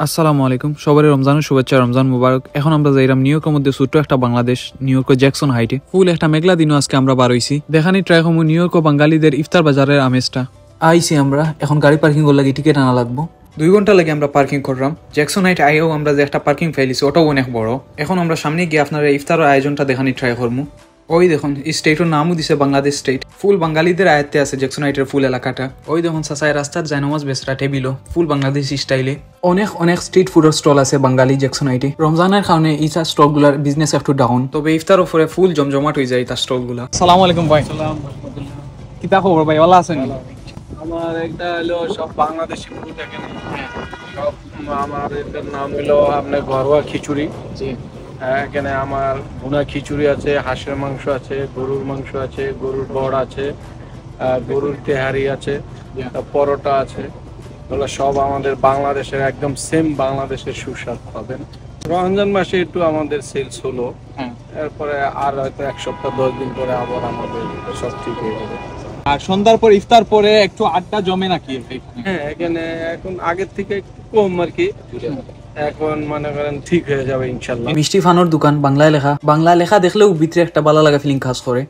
আসসালামু আলাইকুম, সবাই রমজানের শুভেচ্ছা, রমজান মুবারক। এখন আমরা যাইরাম নিউ ইয়র্কের মধ্যে ছোট্ট একটা বাংলাদেশ, নিউ ইয়র্কের জ্যাকসন হাইটে। ফুল একটা মেঘলা দিনও আজকে আমরা বার হইছি। দেখানি ট্রাই হমু নিউ ইয়র্ক ও বাঙালিদের ইফতার বাজারের আমেজটা। আইছি আমরা, এখন গাড়ি পার্কিং করলে টিকিট আনা লাগবো। 2 ঘন্টা লাগে আমরা পার্কিং করলাম। জ্যাকসন হাইট আইও আমরা যে একটা পার্কিং ফাইলিছি, ওটাও অনেক বড়। এখন আমরা সামনে গিয়ে আপনারা ইফতারের আয়োজনটা দেখানি ট্রাই করবো। ওই দেখুন, এই স্টেটের নামও দিছে বাংলাদেশ স্টেট। ফুল বাঙালিদের আয়ত্তে আছে জ্যাকসন হাইটের ফুল এলাকাটা। ওই দেখুন সাসাই রাস্তার জায়নামাজ বেসরা টেবিলও ফুল বাংলাদেশি স্টাইলে। অনেক অনেক স্ট্রিট ফুডের স্টল আছে বাঙালি জ্যাকসন হাইটে। রমজানের কারণে এই স্টল গুলার বিজনেস একটু ডাউন, তবে ইফতার উপরে ফুল জমজমাট হয়ে যায় তার স্টল গুলা। আসসালামু আলাইকুম ভাই। কিতা খবর ভাই, ভালো আছেন? আমার একটা হলো সব বাংলাদেশি ফুড এখানে সব। আমার এটার নাম হলো আপনার ঘরোয়া খিচুড়ি। এখানে আমার ভুনা খিচুড়ি আছে, হাঁসের মাংস আছে, গরুর মাংস আছে, গরুর বড় আছে, গরুর তেহারি আছে, পরোটা আছে। এগুলো সব আমাদের বাংলাদেশের একদম সেম বাংলাদেশের সুস্বাদ পাবেন। রমজান মাসে একটু আমাদের সেলস হলো, এরপরে আর হয়তো 1 সপ্তাহ 10 দিন পরে আবার আমাদের সব ঠিক হয়ে যাবে। আর সন্ধ্যার পর ইফতার পরে একটু আড্ডা জমে নাকি? হ্যাঁ, এখানে এখন আগের থেকে একটু কম আর কি, এখন মনে করেন ঠিক হয়ে যাবে ইনশাল্লাহ। মিষ্টি ফানোর দোকান, বাংলা লেখা দেখলেও ভিতরে একটা ভালো লাগা ফিলিং কাজ করে।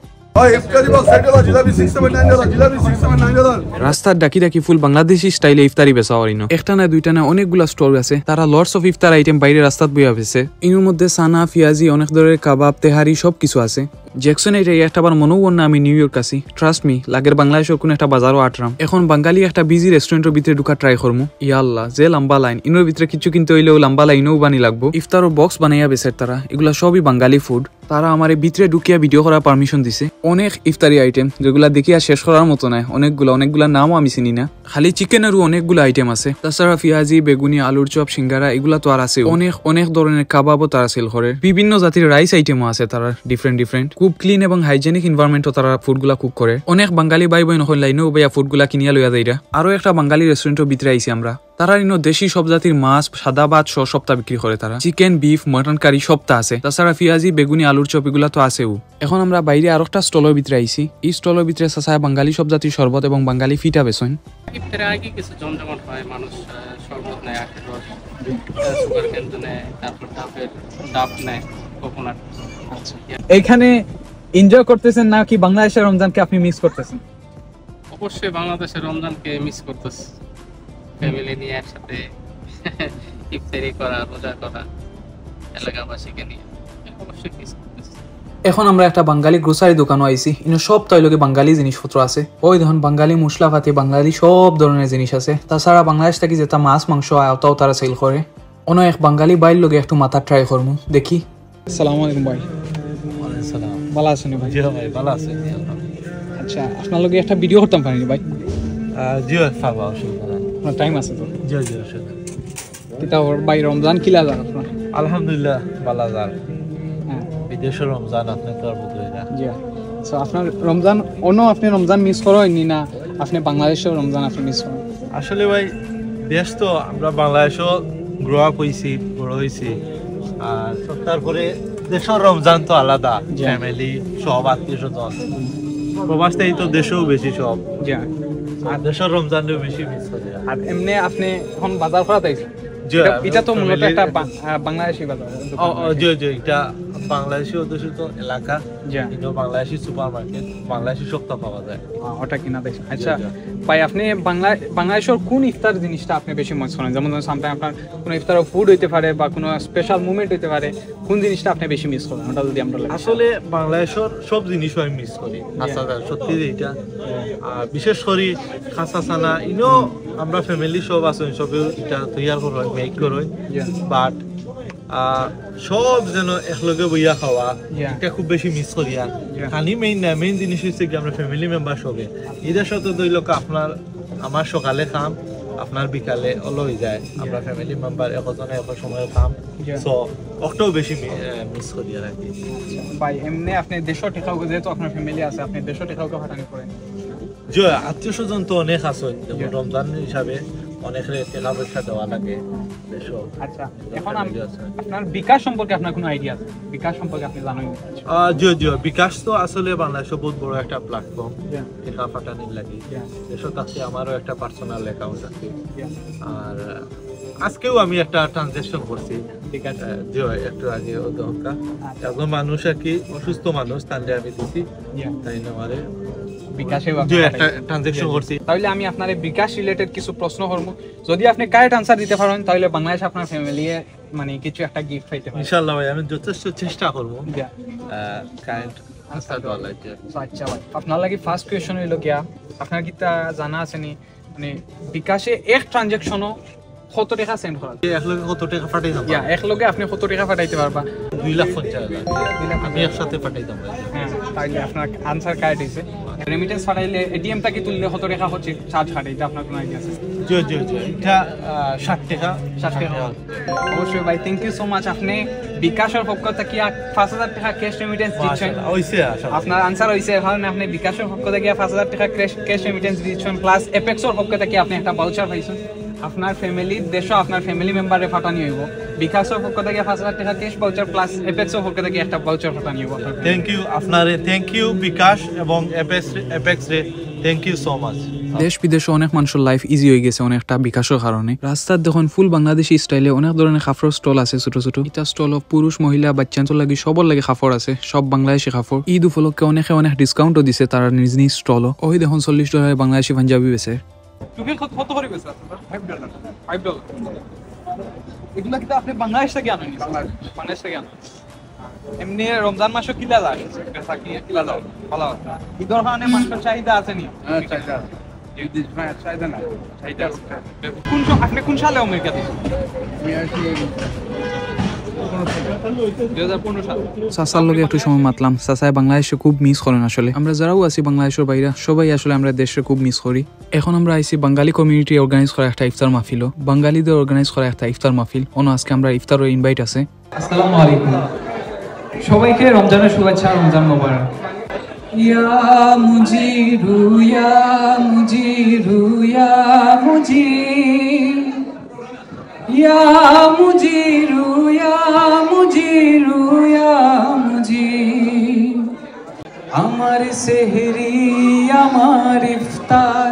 রাস্তার ডাকি ডাকি ফুল বাংলাদেশি স্টাইলে ইফতারি বেচা হরিনো। একটা না দুইটা না অনেকগুলা স্টোর আছে, তারা লটস অফ ইফতার আইটেম বাইরে রাস্তাত বইয়া ফেছে। ইনুর মধ্যে সানা, পিয়াজি, অনেক ধরনের কাবাব, তেহারি সব কিছু আছে। জ্যাকসন এটা একটাবার মনেও না আমি নিউ ইয়র্ক আছি। ট্রাস্ট মি, লাগের বাংলাদেশের কোন একটা বাজারও আটরাম। এখন বাঙালি একটা বিজি রেস্টুরেন্টের ভিতরে ঢুকা ট্রাই করমু। ইয়াল্লাহ, যে লম্বা লাইন! ইনোর ভিতরে কিছু কিনতে হইলেও লম্বা লাইনও বানি লাগবো। ইফতারও বক্স বানাইয়া বেচের তারা, এগুলা সবই বাঙালি ফুড। তারা আমার ভিতরে ঢুকিয়া ভিডিও করার পারমিশন দিছে। অনেক ইফতারি আইটেম যেগুলা দেখিয়া শেষ করার মতো নাই। অনেকগুলা নামও আমি চিনি না। খালি চিকেনেরও অনেকগুলো আইটেম আছে। তাছাড়া পেঁয়াজি, বেগুনি, আলুর চপ, সিঙ্গারা এগুলা তো আর আছে। অনেক ধরনের কাবাবও তারা সেল করে। বিভিন্ন জাতির রাইস আইটেমও আছে তারা, ডিফারেন্ট। খুব ক্লিন এবং হাইজেনিক এনভায়রনমেন্টও তারা ফুডগুলা কুক করে। অনেক বাঙালি ভাই বোন হল লাইনেও ভাইয়া ফুডগুলা কিনিয়া লইয়া যাইরা। আরো একটা বাঙালি রেস্টুরেন্টের ভিতরে আইছি আমরা। তারা ইনো দেশি সব জাতির মাছ, সাদা ভাত সহ সপ্তাহ বিক্রি করে তারা। চিকেন, বিফ, মটন কারি সপ্তাহ আছে। তাছাড়া পেঁয়াজি, বেগুনি, আলুর চপ এগুলা তো আছেও। এখন আমরা বাইরে আরো একটা স্টলের ভিতরে আইছি। এই স্টলের ভিতরে চাচায় বাঙালি সব জাতির শরবত এবং বাঙালি ফিটা বেচেন। ইফতারে আগে কিছু জমজমাট হয়, মানুষ শরবত নেয়, আখের রস, সুগার কেন্দ্র নেয়, তারপর ডাব নেয়, কোকোনাট। আচ্ছা, এইখানে এনজয় করতেছেন নাকি বাংলাদেশের রমজানকে আপনি মিস করতেছেন? অবশ্যই বাংলাদেশের রমজানকে মিস করতেছে। ফ্যামিলি নিয়ে একসাথে ইফতারি করা, রোজা করা, এলাকাবাসীকে নিয়ে অবশ্যই মিস করতেছে। এখন আমরা একটা বাঙালি গ্রোসারি দোকানও আইছি। ইনো সব তৈলকে বাঙালি জিনিসপত্র আছে। ওই দেখুন বাঙালি মশলাপাতি, বাঙালি সব ধরনের জিনিস আছে। তাছাড়া বাংলাদেশ থেকে যেটা মাছ মাংস আওতাও তারা সেল করে। অন্য এক বাঙালি বাইর লগে একটু মাথা ট্রাই করবো, দেখি। আসসালামু আলাইকুম ভাই। ভালো আছেন ভাই? জি ভাই, ভালো আছে। আচ্ছা, আপনার লগে একটা ভিডিও করতাম পারিনি ভাই? জি পাবো, অসুবিধা নাই। আপনার টাইম আছে তো? জি অসুবিধা। কিতা ভাই, রমজান কি লাগান আপনার? আলহামদুলিল্লাহ ভালো যান। হ্যাঁ, বিদেশের রমজান আপনি তো আর বুঝবেন না। জি। সো আপনার রমজান আপনি রমজান মিস করেননি না আপনি বাংলাদেশের রমজান আপনি মিস করেন? আসলে ভাই, দেশ তো আমরা বাংলাদেশও গ্রো আপ হয়েছি, বড় হয়েছি। আর তারপরে দেশের রমজান তো আলাদা, ফ্যামিলি সব আত্মীয় স্বজন। প্রবাস থেকে তো দেশেও বেশি সব, জি। আর দেশের রমজানও বেশি মিস করে। আর এমনি আপনি এখন বাজার করা তাইছেন? এটা তো মূলত একটা বাংলাদেশি বাজার। জি এটা বাংলাদেশি অধ্যুষিত এলাকা, কিন্তু বাংলাদেশি সুপার মার্কেট, বাংলাদেশি সপ্তাহ পাওয়া যায়। ওটা কিনা দেখছেন? আচ্ছা ভাই, আপনি বাংলাদেশের কোন ইফতার জিনিসটা আপনি বেশি মনে করেন? যেমন সামটাইম আপনার কোনো ইফতার ফুড হইতে পারে বা কোনো স্পেশাল মুভমেন্ট হইতে পারে, কোন জিনিসটা আপনি বেশি মিস করেন? ওটা যদি আমরা আসলে বাংলাদেশের সব জিনিসও আমি মিস করি। সত্যি এটা বিশেষ করে খাসা সানা ইনো আমরা ফ্যামিলি সব আছেন, সবে এটা তৈয়ার করা হয়, মেক করা হয়। বাট সব যেন একলগে বইয়া খাওয়া, এটা খুব বেশি মিস করি। আর খালি মেইন জিনিস হচ্ছে কি আমরা ফ্যামিলি মেম্বার সবে ঈদের সাথে দইলকে আমার সকালে খাম, আপনার বিকালে হয়ে যায়। আমরা ফ্যামিলি মেম্বার একজনে এক সময় খাম, সো ওটাও বেশি মিস করি আর কি। ভাই এমনি আপনি দেশও টেকাও, যেহেতু আপনার ফ্যামিলি আছে, আপনি দেশও টেকাওকে ফাটানি করেন? জি, আত্মীয় স্বজন তো অনেক আছে, যেমন রমজান হিসাবে অনেক টাকা পয়সা দেওয়া লাগে। আচ্ছা, এখন আপনার বিকাশ সম্পর্কে আপনার কোনো আইডিয়া আছে? বিকাশ সম্পর্কে আপনি জানেন? জি বিকাশ তো আসলে বাংলাদেশের বহুত বড় একটা প্ল্যাটফর্ম টাকা ফাটানির লাগে। দেশের কাছে আমারও একটা পার্সোনাল অ্যাকাউন্ট আছে। আর আজকেও আমি একটা ট্রানজ্যাকশন করছি যে একটু আগে দরকার একজন মানুষ আর কি অসুস্থ মানুষ তাহলে আমি দিছি তাই না আমারে বিকাশে যে একটা ট্রানজ্যাকশন করছি। তাহলে আমি আপনার বিকাশ রিলেটেড কিছু প্রশ্ন করবো, যদি আপনি কারেক্ট আনসার দিতে পারেন তাহলে বাংলাদেশ আপনার ফ্যামিলি মানে কিছু একটা গিফট পাইতে পারেন ইনশাআল্লাহ ভাই, আমি যথেষ্ট চেষ্টা করব কারেন্ট আনসার দেওয়ার লাগে। আচ্ছা ভাই, আপনার লাগে ফার্স্ট কোয়েশ্চন হইল গিয়া, আপনার কি তা জানা আছে নি মানে বিকাশে এক ট্রানজ্যাকশনও কত টাকা সেন্ড করা যায়? এক লগে কত টাকা পাঠাই দাম? এক লগে আপনি কত টাকা পাঠাইতে পারবা? 2,50,000 আমি একসাথে পাঠাই দাম। হ্যাঁ, তাইলে আপনার আনসার কারেক্ট হইছে। রেমিটেন্স পাঠাইলে এটিএম থেকে তুললে কত টাকা হচ্ছে চার্জ কাটে, এটা আপনার কোনো আইডিয়া আছে? জি এটা 60 টাকা। অবশ্যই ভাই, থ্যাংক ইউ সো মাচ। আপনি বিকাশের পক্ষ থেকে 5,000 টাকা ক্যাশ রেমিটেন্স দিচ্ছেন। আপনার আনসার হইছে, কারণ আপনি বিকাশের পক্ষ থেকে 5,000 টাকা ক্যাশ রেমিটেন্স দিচ্ছেন, প্লাস এপেক্সের পক্ষ থেকে আপনি একটা ভাউচার পাইছেন। আপনার ফ্যামিলির দেশও আপনার ফ্যামিলি মেম্বারে ফাটানি হইব। বিকাশের পক্ষ থেকে 5,000 টাকা ক্যাশ ভাউচার প্লাস এপেক্সের পক্ষ থেকে একটা ভাউচার ফাটানি হইব। থ্যাংক ইউ আপনারে, থ্যাংক ইউ বিকাশ এবং এপেক্স রে, থ্যাংক ইউ সো মাচ। দেশ বিদেশে অনেক মানুষের লাইফ ইজি হয়ে গেছে অনেকটা বিকাশের কারণে। রাস্তার দেখুন ফুল বাংলাদেশি স্টাইলে অনেক ধরনের কাপড়ের স্টল আছে, ছোট ছোট। এটা স্টল পুরুষ মহিলা বাচ্চাদের লাগি সবার লাগে কাপড় আছে, সব বাংলাদেশি কাপড়। ঈদ উপলক্ষে অনেকে অনেক ডিসকাউন্টও দিছে তারা নিজ নিজ স্টলও। ওই দেখুন $40 বাংলাদেশি পাঞ্জাবি বেছে। কত করে বেছে? $5। এগুলা কিন্তু আপনি বাংলাদেশ থেকে আনেন? বাংলাদেশ থেকে আনেন। এমনি রমজান মাসও কিলা যায়, কিলা যাও ভালো কথা। ঈদের কারণে মানুষের চাহিদা আছে নি? আপনি কোন সালে আমেরিকা দিয়েছেন? 2015 সালে। চাচার লগে একটু সময় মাতলাম। চাচায় বাংলাদেশে খুব মিস করেন আসলে। আমরা যারাও আছি বাংলাদেশের বাইরে সবাই আসলে আমরা দেশে খুব মিস করি। এখন আমরা আইছি বাঙালি কমিউনিটি অর্গানাইজ করা একটা ইফতার মাহফিল, বাঙালিদের অর্গানাইজ করা একটা ইফতার মাহফিল। আজকে আমরা ইফতারের ইনভাইট আছে। আসসালামু আলাইকুম, সবাইকে রমজানের শুভেচ্ছা, রমজান মোবারক। ইয়া মুজিরু ইয়া মুজিরু ইয়া মুজির, ইয়া মুজিরু ইয়া মুজিরু ইয়া মুজির। আমার সেহরি আমার ইফতার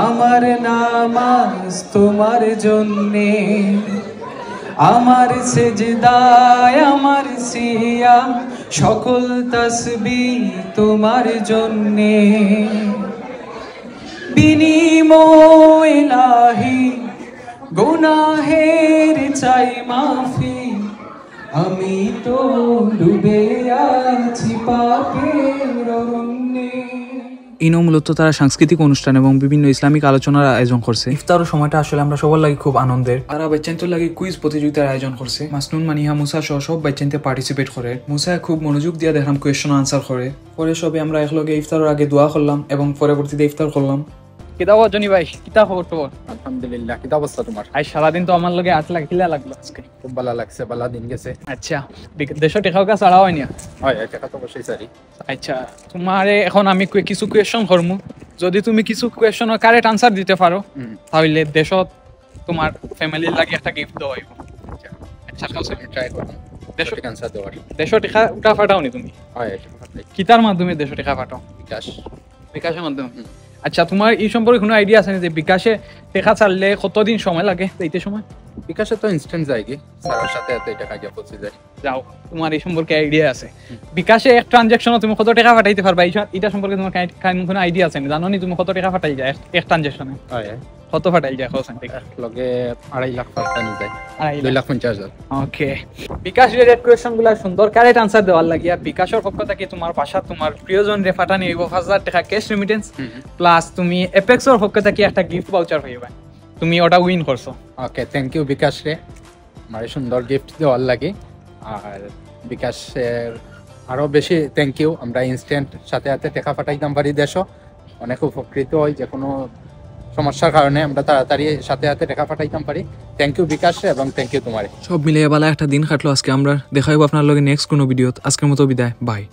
আমার নামাজ তোমার জন্যে, আমার সেজদায় আমার সিয়াম সকল তাসবিহ তোমার জন্যে। বিনিময় ইলাহি গুনাহের চাই মাফি, আমি তো ডুবে আছি পাপের অরণ্যে। ইনো মূলত তারা সাংস্কৃতিক অনুষ্ঠান এবং বিভিন্ন ইসলামিক আলোচনার আয়োজন করছে। ইফতারের সময়টা আসলে আমরা সবার লাগে খুব আনন্দের। তারা বাচ্চাদের লাগে কুইজ প্রতিযোগিতার আয়োজন করছে। মাসনুন মানিহা মুসা সহ সব বাচ্চাতে পার্টিসিপেট করে। মুসা খুব মনোযোগ দিয়ে দেখলাম কোয়েশ্চন আনসার করে। পরে সবে আমরা একলগে ইফতারের আগে দোয়া করলাম এবং পরবর্তীতে ইফতার করলাম। কিতা খবর জনি ভাই? কিতা খবর তো? আলহামদুলিল্লাহ। কিতা অবস্থা তোমার? আজ সারাদিন তো আমার লগে আট লাখ কিলা লাগলো আজকে। খুব ভালো লাগছে, ভালো দিন গেছে। আচ্ছা, দেশ টেকাও কাছে ছাড়া হয়নি? হয়, টাকা তো অবশ্যই সারি। আচ্ছা, তোমারে এখন আমি কিছু কোয়েশ্চন করবো, যদি তুমি কিছু কোয়েশ্চনের কারেক্ট আনসার দিতে পারো তাহলে দেশত তোমার ফ্যামিলির লাগে একটা গিফট দেওয়া হইব। আচ্ছা, ট্রাই করব দেশত আনসার দেওয়ার। দেশত টেকা উঠা ফাটাও নি তুমি? হয়, কিতার মাধ্যমে দেশত টেকা ফাটাও? বিকাশের মাধ্যমে। আচ্ছা, তোমার এই সম্পর্কে কোনো আইডিয়া আছে না যে বিকাশে টেকা ছাড়লে কতদিন সময় লাগে? এইতে সময় বিকাশে তো ইনস্ট্যান্ট যায় কি, সারার সাথে এত টাকা গিয়ে পৌঁছে যায়। যাও, তোমার এই সম্পর্কে আইডিয়া আছে? বিকাশে এক ট্রানজ্যাকশনে তুমি কত টাকা পাঠাইতে পারবা এটা সম্পর্কে তোমার কোনো আইডিয়া আছে না? জানো নি তুমি কত টাকা পাঠাই যায় এক ট্রানজ্যাকশনে? হয়, কত পাঠাই যায়? লগে 2.5 লাখ পাঠানি যায়, 2,50,000। ওকে, বিকাশ রিলেটেড কোয়েশ্চনগুলো সুন্দর কারেক্ট আনসার দেওয়ার লাগিয়া বিকাশের পক্ষ থেকে তোমার বাসা তোমার প্রিয়জন রে ফাটানি হইব 5,000 টাকা ক্যাশ রেমিটেন্স, প্লাস তুমি এপেক্সের পক্ষ থেকে একটা গিফট ভাউচার হইবা। তুমি ওটা উইন করছো। ওকে, থ্যাংক ইউ বিকাশ রে আমার সুন্দর গিফট দেওয়ার লাগে। আর বিকাশের আরো বেশি থ্যাংক ইউ। আমরা ইনস্ট্যান্ট সাথে সাথে টাকা পাঠাইতাম পারি, দেশও অনেক উপকৃত হয়। যে কোনো সমস্যার কারণে আমরা তাড়াতাড়ি সাথে সাথে টাকা পাঠাইতাম পারি। থ্যাংক ইউ বিকাশ এবং থ্যাংক ইউ তোমারে। সব মিলিয়ে ভালো একটা দিন কাটলো আজকে। আমরা দেখা হইব আপনার লগে নেক্সট কোনো ভিডিওত। আজকের মতো বিদায়, বাই।